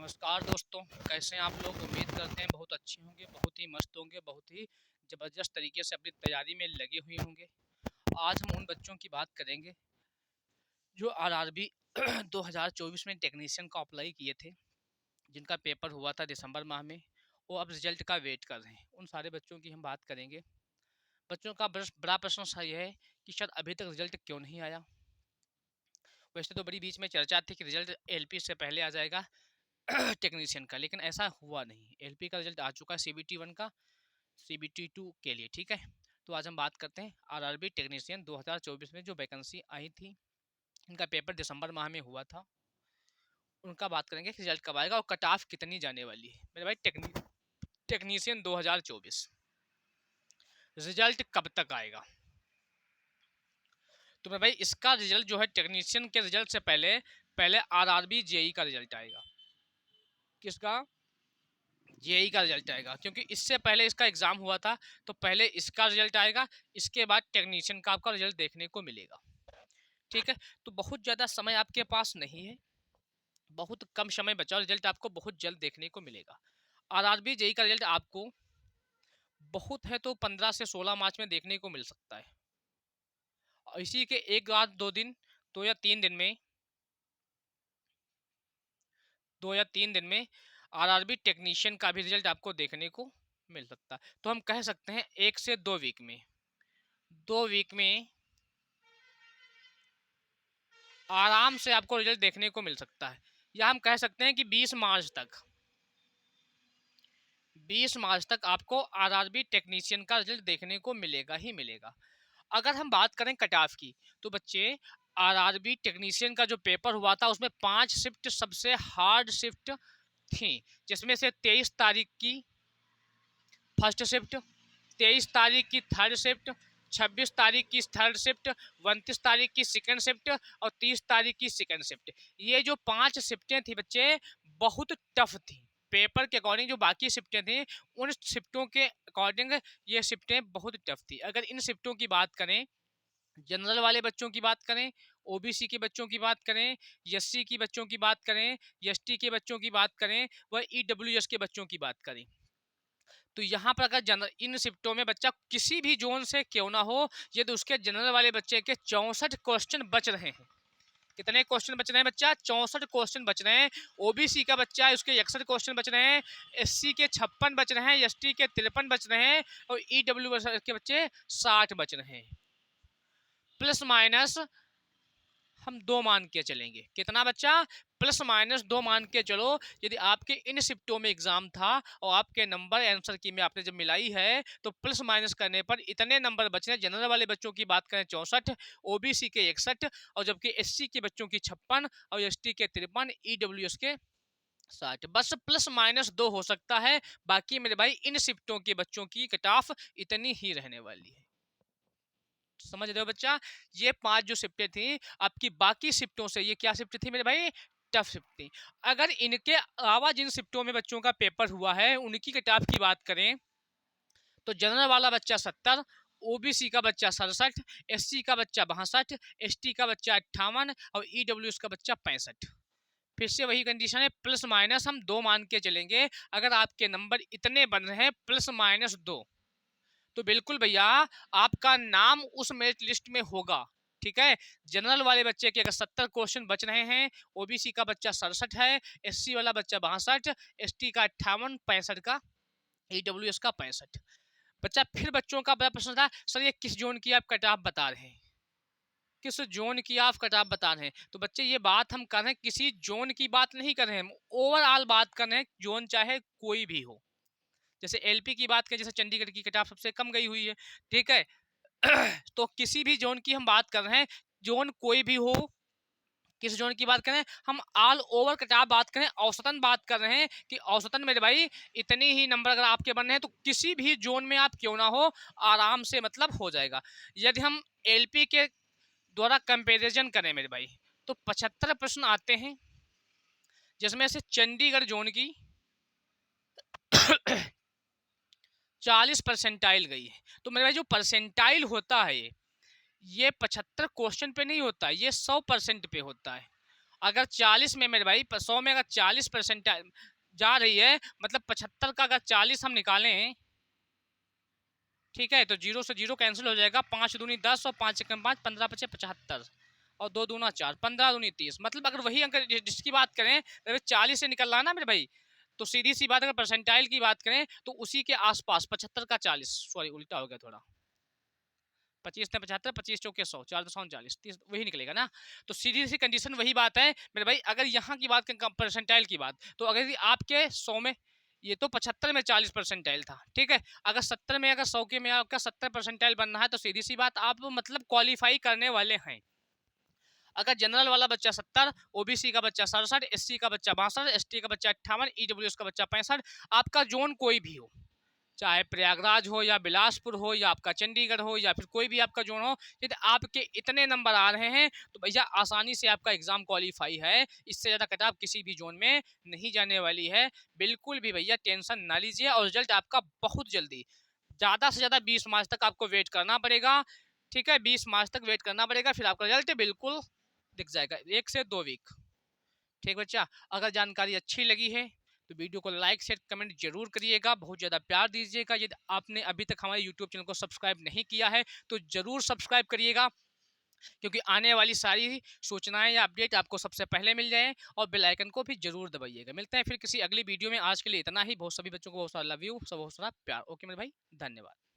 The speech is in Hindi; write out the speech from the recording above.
नमस्कार दोस्तों, कैसे हैं आप लोग। उम्मीद करते हैं बहुत अच्छे होंगे, बहुत ही मस्त होंगे, बहुत ही ज़बरदस्त तरीके से अपनी तैयारी में लगे हुए होंगे। आज हम उन बच्चों की बात करेंगे जो आरआरबी 2024 में टेक्नीशियन का अप्लाई किए थे, जिनका पेपर हुआ था दिसंबर माह में। वो अब रिजल्ट का वेट कर रहे हैं। उन सारे बच्चों की हम बात करेंगे। बच्चों का बड़ा प्रश्न सा यह है कि सर अभी तक रिजल्ट क्यों नहीं आया। वैसे तो बड़ी बीच में चर्चा थी कि रिजल्ट एलपी से पहले आ जाएगा टेक्नीशियन का, लेकिन ऐसा हुआ नहीं। एलपी का रिजल्ट आ चुका है सीबीटी 1 का, सीबीटी 2 के लिए। ठीक है, तो आज हम बात करते हैं आरआरबी टेक्नीशियन 2024 में जो वैकेंसी आई थी। इनका पेपर दिसंबर माह में हुआ था। उनका बात करेंगे कि रिजल्ट कब आएगा और कट ऑफ कितनी जाने वाली है। मेरे भाई टेक्नीशियन 2024 रिजल्ट कब तक आएगा। तो मेरे भाई इसका रिजल्ट जो है टेक्नीशियन के रिजल्ट से पहले पहले आरआरबी जेई का रिजल्ट आएगा। किसका? जेई का रिजल्ट आएगा, क्योंकि इससे पहले इसका एग्जाम हुआ था। तो पहले इसका रिजल्ट आएगा, इसके बाद टेक्नीशियन का आपका रिजल्ट देखने को मिलेगा। ठीक है, तो बहुत ज़्यादा समय आपके पास नहीं है, बहुत कम समय बचा। रिजल्ट आपको बहुत जल्द देखने को मिलेगा। आरआरबी जेई का रिजल्ट आपको बहुत है तो 15 से 16 मार्च में देखने को मिल सकता है। और इसी के एक रात 2 दिन 2 या 3 दिन में 2 या 3 दिन में आरआरबी टेक्नीशियन का भी रिजल्ट आपको देखने को मिल सकता है। तो हम कह सकते हैं 1 से 2 वीक में 2 वीक में आराम से आपको रिजल्ट देखने को मिल सकता है। या हम कह सकते हैं कि 20 मार्च तक आपको आरआरबी टेक्नीशियन का रिजल्ट देखने को मिलेगा ही मिलेगा। अगर हम बात करें कट ऑफ की, तो बच्चे आरआरबी टेक्नीशियन का जो पेपर हुआ था उसमें 5 शिफ्ट सबसे हार्ड शिफ्ट थी, जिसमें से 23 तारीख की फर्स्ट शिफ्ट, 23 तारीख की थर्ड शिफ्ट, 26 तारीख की थर्ड शिफ्ट, 29 तारीख की सेकंड शिफ्ट और 30 तारीख की सेकंड शिफ्ट। ये जो 5 शिफ्टें थी बच्चे, बहुत टफ थी। पेपर के अकॉर्डिंग जो बाकी शिफ्टें थी, उन शिफ्टों के अकॉर्डिंग ये शिफ्टें बहुत टफ थी। अगर इन शिफ्टों की बात करें, जनरल वाले बच्चों की बात करें, ओबीसी के बच्चों की बात करें, एससी की बच्चों की बात करें, एसटी के बच्चों की बात करें, व ईडब्ल्यूएस के बच्चों की बात करें, तो यहाँ पर अगर इन शिफ्टों में बच्चा किसी भी जोन से क्यों ना हो, यदि उसके जनरल वाले बच्चे के 64 क्वेश्चन बच रहे हैं। कितने क्वेश्चन बच रहे हैं बच्चा? 64 क्वेश्चन बच रहे हैं। ओबीसी का बच्चा है, उसके 61 क्वेश्चन बच रहे हैं, एससी के 56 बच रहे हैं, एसटी के 53 बच रहे हैं और ईडब्ल्यूएस के बच्चे 60 बच रहे हैं। प्लस माइनस हम 2 मान के चलेंगे। कितना बच्चा? प्लस माइनस 2 मान के चलो। यदि आपके इन शिफ्टों में एग्जाम था और आपके नंबर आंसर की में आपने जब मिलाई है, तो प्लस माइनस करने पर इतने नंबर बच रहे हैं। जनरल वाले बच्चों की बात करें 64, ओबीसी के 61 और जबकि एससी के बच्चों की 56 और एसटी के 53, ईडब्ल्यूएस के 60। बस प्लस माइनस 2 हो सकता है। बाकी मेरे भाई इन शिफ्टों के बच्चों की कट ऑफ इतनी ही रहने वाली है। समझ रहे हो बच्चा? ये 5 जो शिफ्टें थी आपकी बाकी शिफ्टों से, ये क्या शिफ्ट थी मेरे भाई? टफ शिफ्ट थी। अगर इनके अलावा जिन शिफ्टों में बच्चों का पेपर हुआ है उनकी कट ऑफ की बात करें, तो जनरल वाला बच्चा 70, ओबीसी का बच्चा 67, एससी का बच्चा 62, एसटी का बच्चा 58 और ईडब्ल्यूएस का बच्चा 65। फिर से वही कंडीशन है, प्लस माइनस हम 2 मान के चलेंगे। अगर आपके नंबर इतने बन रहे हैं प्लस माइनस 2, तो बिल्कुल भैया आपका नाम उस मेरिट लिस्ट में होगा। ठीक है, जनरल वाले बच्चे के अगर 70 क्वेश्चन बच रहे हैं, ओबीसी का बच्चा 67 है, एससी वाला बच्चा 62, एसटी का 58, 65 का, ईडब्ल्यूएस का 65। बच्चा फिर बच्चों का बड़ा प्रश्न था, सर ये किस जोन की आप कट ऑफ बता रहे हैं, किस जोन की आप कट ऑफ बता रहे हैं। तो बच्चे ये बात हम कर रहे हैं, किसी जोन की बात नहीं कर रहे हैं, हम ओवरऑल बात कर रहे हैं, जोन चाहे कोई भी हो। जैसे एलपी की बात करें, जैसे चंडीगढ़ की कट ऑफ सबसे कम गई हुई है। ठीक है तो किसी भी जोन की हम बात कर रहे हैं, जोन कोई भी हो, किस जोन की बात करें, हम ऑल ओवर कट ऑफ बात करें, औसतन बात कर रहे हैं कि औसतन मेरे भाई इतने ही नंबर अगर आपके बनने हैं, तो किसी भी जोन में आप क्यों ना हो, आराम से मतलब हो जाएगा। यदि हम एलपी के द्वारा कंपेरिजन करें मेरे भाई, तो 75 प्रश्न आते हैं, जिसमें से चंडीगढ़ जोन की 40 परसेंटाइल गई है। तो मेरे भाई जो परसेंटाइल होता है, ये 75 क्वेश्चन पे नहीं होता, ये 100% पे होता है। अगर 40 में मेरे भाई 100 में अगर 40% जा रही है, मतलब 75 का अगर 40 हम निकालें, ठीक है, तो 0 से 0 कैंसिल हो जाएगा, 5 दूनी 10 और 5 एकम 5, 15 पचे 75 और 2 दूना 4, 15 दूनी 30। मतलब अगर वही अंक जिसकी बात करें, अगर 40 से निकल रहा है ना मेरे भाई, तो सीधी सी बात, अगर परसेंटाइल की बात करें तो उसी के आसपास 75 का 40, सॉरी उल्टा हो गया थोड़ा, 25 ने 75, 25 चौके 100, 4 दशमलव 40, 30 वही निकलेगा ना। तो सीधी सी कंडीशन वही बात है मेरे भाई, अगर यहाँ की बात करें परसेंटाइल की बात, तो अगर आपके 100 में, ये तो 75 में 40 परसेंटाइल था, ठीक है, अगर 70 में, अगर 100 के में आपका 70 परसेंटाइल बनना है, तो सीधी सी बात आप मतलब क्वालिफाई करने वाले हैं। अगर जनरल वाला बच्चा 70, ओबीसी का बच्चा 67, एससी का बच्चा 62, एसटी का बच्चा 58, ईडब्ल्यूएस का बच्चा 65, आपका जोन कोई भी हो, चाहे प्रयागराज हो या बिलासपुर हो या आपका चंडीगढ़ हो या फिर कोई भी आपका जोन हो, यदि आपके इतने नंबर आ रहे हैं तो भैया आसानी से आपका एग्जाम क्वालिफाई है। इससे ज़्यादा कटाव किसी भी जोन में नहीं जाने वाली है। बिल्कुल भी भैया टेंशन ना लीजिए, और रिजल्ट आपका बहुत जल्दी, ज़्यादा से ज़्यादा 20 मार्च तक आपको वेट करना पड़ेगा, ठीक है, 20 मार्च तक वेट करना पड़ेगा, फिर आपका रिजल्ट बिल्कुल दिख जाएगा, 1 से 2 वीक। ठीक बच्चा, अगर जानकारी अच्छी लगी है तो वीडियो को लाइक शेयर कमेंट जरूर करिएगा, बहुत ज़्यादा प्यार दीजिएगा। यदि आपने अभी तक हमारे यूट्यूब चैनल को सब्सक्राइब नहीं किया है तो ज़रूर सब्सक्राइब करिएगा, क्योंकि आने वाली सारी सूचनाएं या अपडेट आपको सबसे पहले मिल जाए, और बेल आइकन को भी जरूर दबाइएगा। मिलते हैं फिर किसी अगली वीडियो में, आज के लिए इतना ही। बहुत सभी बच्चों को बहुत सारा लव यू, सब बहुत सारा प्यार। ओके मेरे भाई, धन्यवाद।